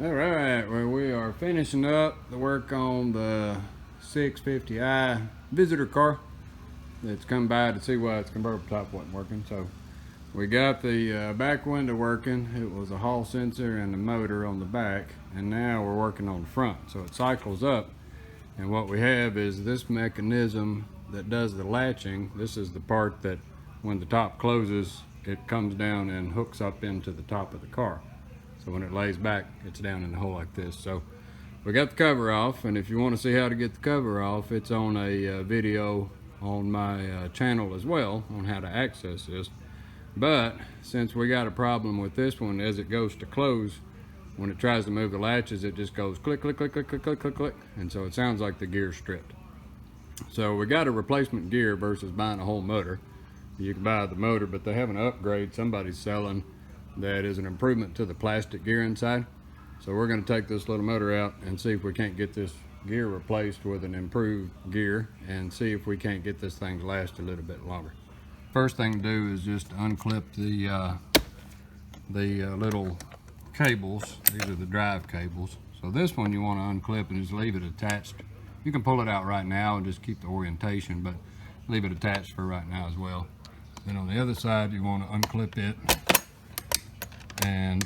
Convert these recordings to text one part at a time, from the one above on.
All right, well, we are finishing up the work on the 650i visitor car that's come by to see why its convertible top wasn't working. So we got the back window working. It was a hall sensor and the motor on the back, and now we're working on the front. So it cycles up, and what we have is this mechanism that does the latching. This is the part that when the top closes, it comes down and hooks up into the top of the car. So when it lays back, it's down in the hole like this. So we got the cover off, and if you want to see how to get the cover off, it's on a video on my channel as well on how to access this. But since we got a problem with this one, as it goes to close, when it tries to move the latches, it just goes click, click, click, click, click, click, click, click, and so it sounds like the gear's stripped. So we got a replacement gear versus buying a whole motor. You can buy the motor, but they have an upgrade somebody's selling that is an improvement to the plastic gear inside. So we're going to take this little motor out and see if we can't get this gear replaced with an improved gear, and see if we can't get this thing to last a little bit longer. First thing to do is just unclip the little cables. These are the drive cables. So this one you want to unclip and just leave it attached. You can pull it out right now and just keep the orientation, but leave it attached for right now as well. Then on the other side, you want to unclip it, and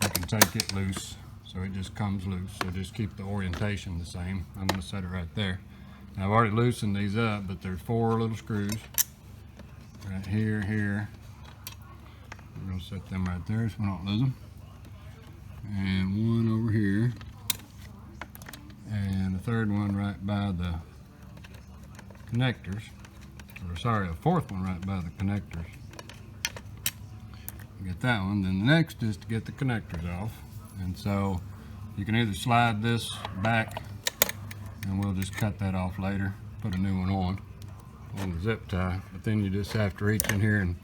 you can take it loose so it just comes loose. So just keep the orientation the same. I'm going to set it right there. Now I've already loosened these up, but there's 4 little screws right here, here. We're going to set them right there so we don't lose them. And one over here, and the third one right by the connectors, or sorry, a fourth one right by the connectors. Get that one. Then the next is to get the connectors off, and so you can either slide this back, and we'll just cut that off later, put a new one on the zip tie, but then you just have to reach in here, and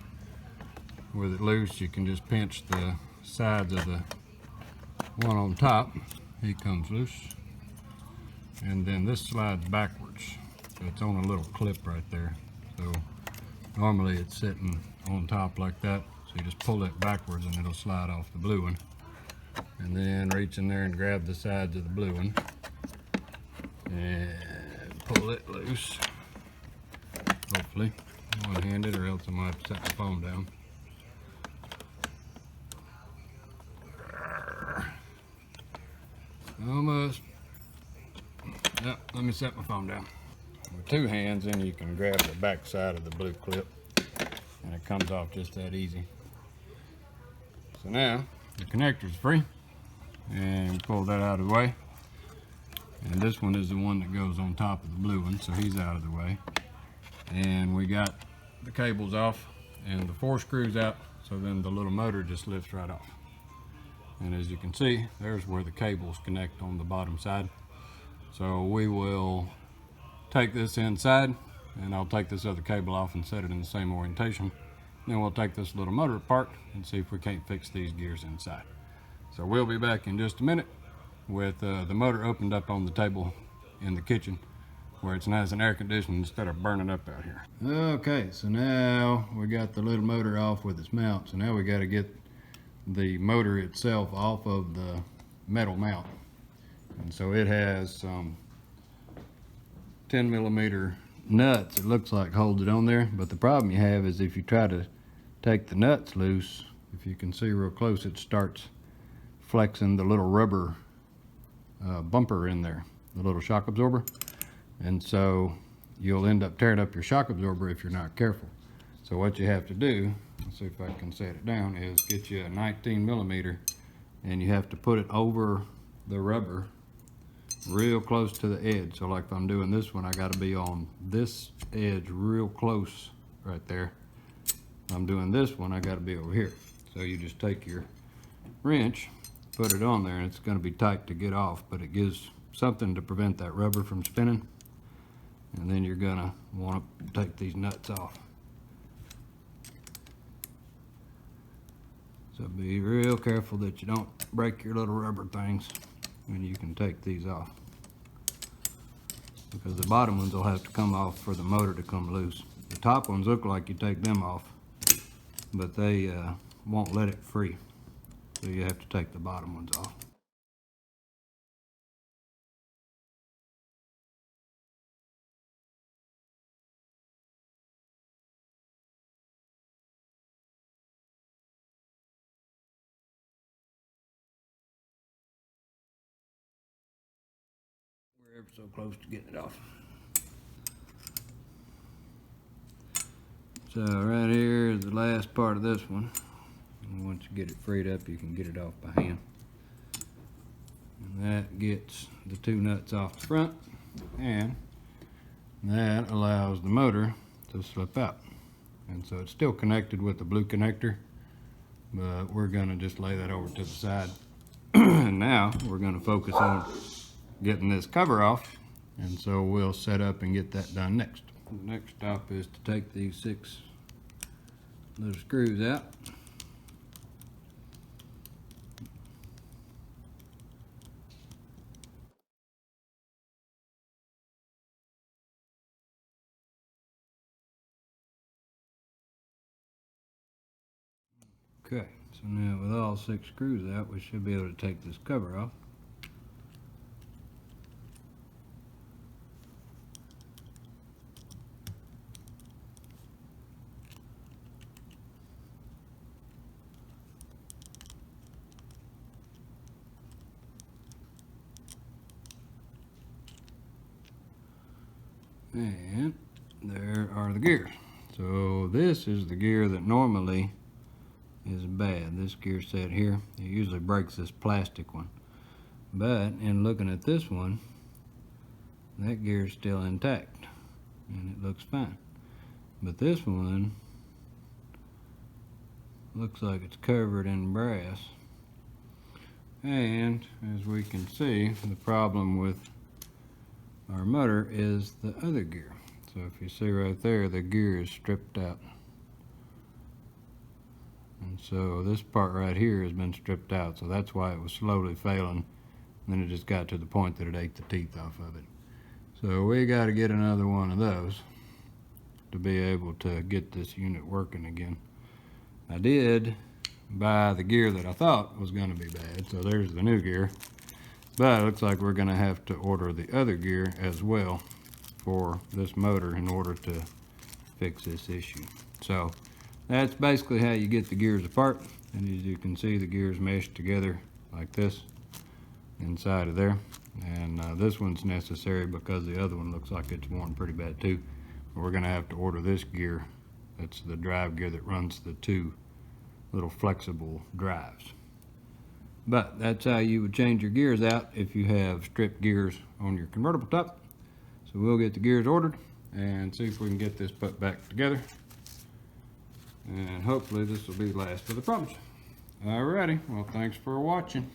with it loose you can just pinch the sides of the one on top. He comes loose, and then this slides backwards, so it's on a little clip right there. So normally it's sitting on top like that. So you just pull it backwards and it'll slide off the blue one. And then reach in there and grab the sides of the blue one and pull it loose. Hopefully one-handed, or else I might have to set the phone down. Almost. Yep, let me set my phone down. With 2 hands, then you can grab the back side of the blue clip, and it comes off just that easy. So now the connector's free, and pull that out of the way. And this one is the one that goes on top of the blue one, so he's out of the way. And we got the cables off and the 4 screws out, so then the little motor just lifts right off. And as you can see, there's where the cables connect on the bottom side. So we will take this inside, and I'll take this other cable off and set it in the same orientation. Then we'll take this little motor apart and see if we can't fix these gears inside. So we'll be back in just a minute with the motor opened up on the table in the kitchen, where it's nice and air conditioned instead of burning up out here. Okay, so now we got the little motor off with its mount. So now we got to get the motor itself off of the metal mount. And so it has some 10mm nuts, it looks like, holds it on there. But the problem you have is if you try to take the nuts loose, if you can see real close, it starts flexing the little rubber bumper in there, the little shock absorber. And so you'll end up tearing up your shock absorber if you're not careful. So what you have to do, let's see if I can set it down, is get you a 19mm, and you have to put it over the rubber real close to the edge. So like if I'm doing this one, I got to be on this edge real close right there. If I'm doing this one, I got to be over here. So you just take your wrench, put it on there, and it's going to be tight to get off, but it gives something to prevent that rubber from spinning. And then you're going to want to take these nuts off. So be real careful that you don't break your little rubber things when you can take these off, because the bottom ones will have to come off for the motor to come loose. The top ones look like you take them off, but they won't let it free, so you have to take the bottom ones off. Ever so close to getting it off. So right here is the last part of this one. And once you get it freed up, you can get it off by hand. And that gets the two nuts off the front, and that allows the motor to slip out. And so it's still connected with the blue connector, but we're gonna just lay that over to the side. And now we're gonna focus on getting this cover off, and so we'll set up and get that done next. The next stop is to take these 6 little screws out. Okay, so now with all 6 screws out, we should be able to take this cover off. And there are the gears. So this is the gear that normally is bad. This gear set here, it usually breaks this plastic one. But in looking at this one, that gear is still intact and it looks fine. But this one looks like it's covered in brass. And as we can see, the problem with our motor is the other gear. So if you see right there, the gear is stripped out. And so this part right here has been stripped out, so that's why it was slowly failing. And then it just got to the point that it ate the teeth off of it. So we got to get another one of those to be able to get this unit working again. I did buy the gear that I thought was going to be bad, so there's the new gear. But it looks like we're going to have to order the other gear as well for this motor in order to fix this issue. So that's basically how you get the gears apart. And as you can see, the gears mesh together like this inside of there. And this one's necessary because the other one looks like it's worn pretty bad too. But we're going to have to order this gear. That's the drive gear that runs the 2 little flexible drives. But that's how you would change your gears out if you have stripped gears on your convertible top. So we'll get the gears ordered and see if we can get this put back together. And hopefully this will be the last of the problems. Alrighty, well, thanks for watching.